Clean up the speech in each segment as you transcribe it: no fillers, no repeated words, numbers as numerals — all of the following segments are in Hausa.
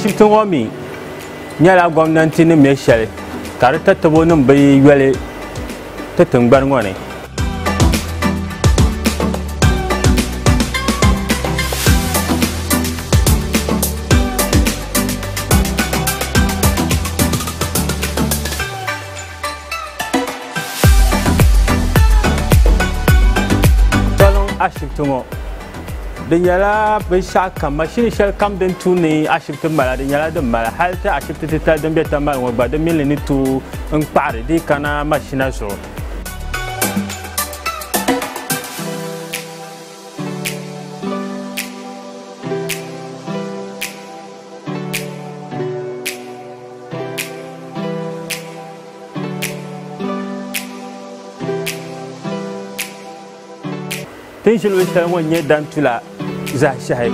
ashibiti ŋɔ mi nyɛla gwamnati ni mɛ shɛli ka di tatabo nim bi yɔli ti tingbani ŋɔ ni. Ashibiti ŋɔ di nyɛla binshaɣu kam mashini shɛli kam din tu ni ashibiti mala di nyɛla din mala hali ti ashibiti titali din bɛ tambali ŋɔ gba di mili ni tu n kpaɣari di kana mashina zuɣu. Tin shɛli shɛli ŋɔ nyɛ dan tula zaɣ ʒɛhi.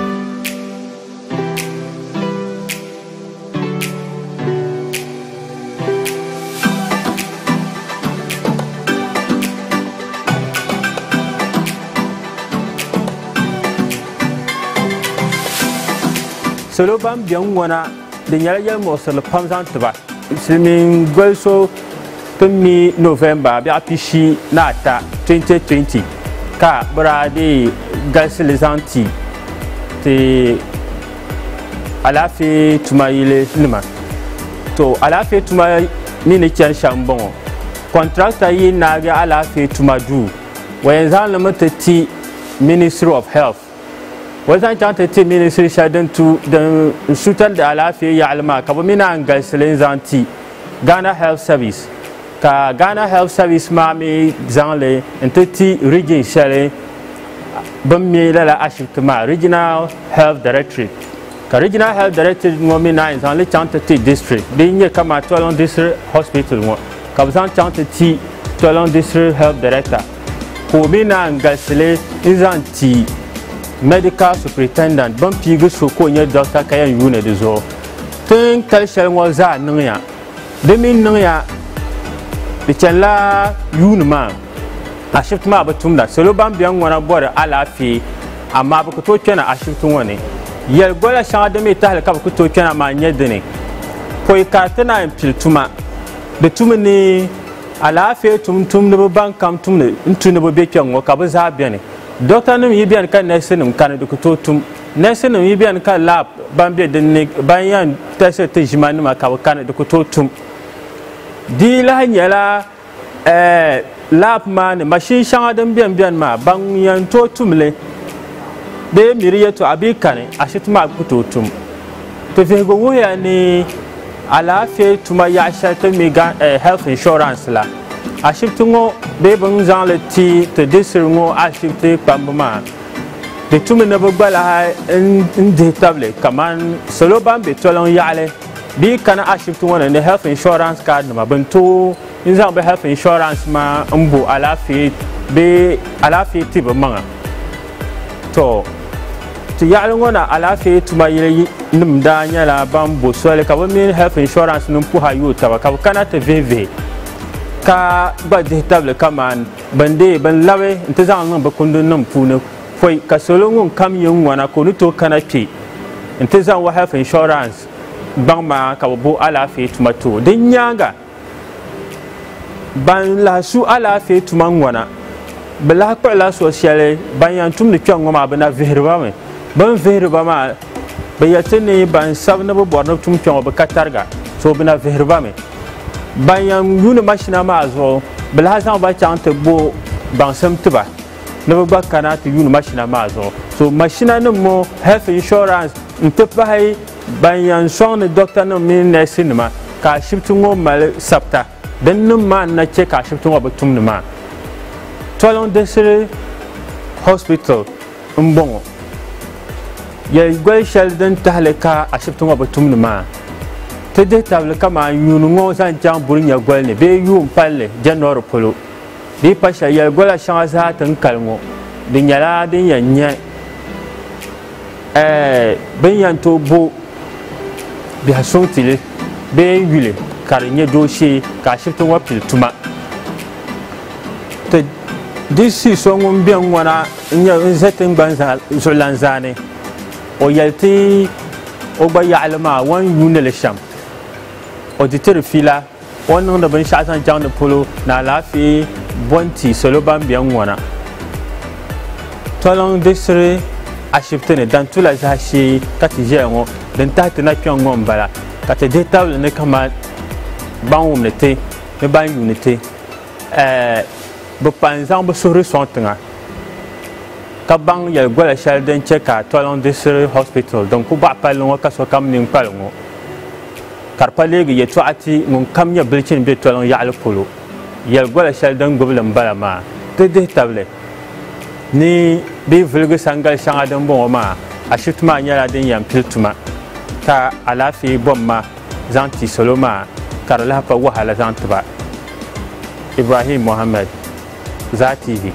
Salo ban biɛni ŋɔ na di nyɛla yɛlmuɣusirili pam zaŋ tiba. Silimiin goli so tin mi November bɛɣu pishi ni ata 2020 ka biraadi galsili zaŋ ti alaafee tuma yili nima to alaafee tuma ni ni chɛni shɛm bɔŋɔ contractor yi naagi alaafee tuma duu wa yɛn zaŋ limi ti Ministry of Health wa zaŋ chaŋ ti ministry shɛli din sutandi alaafee yaɣali maa ka bi mi naan galsili n zaŋ ti Ghana Health Service ka Ghana Health Service maa mi zaŋli n ti region shɛli bin mi lala ashibiti maa Regional Health Directorate ka Regional Health Directorate ŋɔ mi naan zaŋli chaŋ ti district di nyɛ kama Tolon District Hospital ŋɔ ka bi zaŋ chaŋ ti Tolon District Health Director ka o mi naan galsili n zaŋ ti Medical Superintendent bin piigi so ka o nyɛ doctor ka yɛn yuuni di zuɣu tin tali shɛli ŋɔ zaa niŋya di mi niŋya di chɛnila yuuni maa ashibiti maa bi tumda salo ban biɛni ŋɔ na bɔri alaafee amma bi ku tooi kpɛna ashibiti ŋɔ ni yɛligola shɛŋa din mi tahali ka bi ku tooi kpɛna maa nyɛ dini poi ka ti naan pili tuma di tumi ni alaafee tumtumdiba ban kam tumdi n tu ni bi bɛ kpɛŋ ŋɔ ka bi zaa biɛni doctor nim yi biɛni ka nɛɛsi nim kani di ku tooi tum nɛɛsi nim yi biɛni ka lab ban bɛ dinni ban yɛn tɛsiri ti ʒima nima ka bi kani di ku tooi tum di lahi nyɛla lab maa ni mashin shɛŋa din biɛni maa ban yɛn tooi tumli bee miri yɛltɔɣa bee kani ashibiti maa ku tooi tum ti vihigu wuhuya ni alaafee tuma yaɣa shɛli ti mi health insurance la ashibiti ŋɔ bee bin zaŋli ti district ŋɔ ashibiti kpambi maa di tumi ni bi gba lahi n dihi tabili kaman salo ban bɛ tɔliŋ yaɣali bii kana ashibiti ŋɔ ni health insurance card nima bin tooi n zaŋ bi health insurance maa n bo alaafee bee alaafee ti bi maŋa to ti yaɣali ŋɔ na alaafee tuma yili nim daa nyɛla ban bo soli ka bi mini health insurance nim puha yooi taba ka bi kana ti vihivihi ka gba dihi tabili kaman bin labi n ti zaŋ niŋ bi kundi nim puuni poi ka salo ŋun kam yin ŋɔna ka o ni tooi kana kpɛ n ti zaŋ wa health insurance gbaŋ maa ka bi bo alaafee tuma too din nyaanga ban lahi su alaafee tuma ŋɔna bi lahi kpuɣila so shɛli ban yɛn tumdi kpɛŋ ŋɔ maa bi na vihiriba mi bin vihiriba maa bi yɛti ni ban sabi ni bi bɔri ni tum kpɛŋɔ bi ka tariga so bi na vihiriba mi ban yɛn yuuni mashina maa zuɣu bi lahi zaŋ ba chaŋ ti bo baŋsim tiba ni bi gba kana ti yuuni mashina maa zuɣu so mashina nim ŋɔ health insurance n ti pahi ban yɛn sɔŋ ni doctor nim mini nɛɛsi nima ka ashibiti ŋɔ mali sabita din nim maa na chɛ ka ashibiti ŋɔ bi tumdi maa Tolon District Hospital n bɔŋɔ yɛligoli shɛli din tahali ka ashibiti ŋɔ bi tumdi maa ti dihi tabili kaman yuuni ŋɔ zaŋ chaŋ buri nyɛgoli ni bee yuun palli January polo di pa shɛli yɛligola shɛŋa zaa tin kali ŋɔ di nyɛla din yɛn nyɛ bin yɛn tooi bo biɛha suŋ tili bee yuli ka di nyɛ doo shee ka ashibiti ŋɔ pili tuma ti DC so ŋun biɛni ŋɔ na n ʒɛ tingbani zuɣulan zaani o yɛli ti o gba yaɣali maa wan yuuni li shɛm o di tiri fila o niŋdi binshaɣu zaŋ jaŋdi polo ni alaafee bɔnti salo ban bɛ n ŋɔna tɔliŋ diɣisiri ashibiti ni dan tula zaɣ shee ka ti ʒɛya ŋɔ din tahi ti na kpɛŋ ŋɔ n bala ka ti dihi tabili ni kama ban wumni ti ni ban yuuni ti bi pa n zaŋ bi suhuri sɔŋ tiŋa ka baŋ yɛli gola shɛli din chɛ ka tɔliŋ diɣisiri hospital din ku baɣa palli ŋɔ ka sokam ninkpali ŋɔ ka di pa leegi yɛltɔɣa ti ŋun kam nyɛ bilichini bɛ tɔliŋ yaɣali polo yɛli gola shɛli din gbubili n bala maa di dihi tabili ni bee viligi sangali shɛŋa din bɔŋɔ maa ashibiti maa nyɛla din yɛn pili tuma ka alaafee bɔm ma zaŋ ti salo maa ka di lahi pa wahala zaŋ tiba Ibrahim Mohammed, ZAA TV.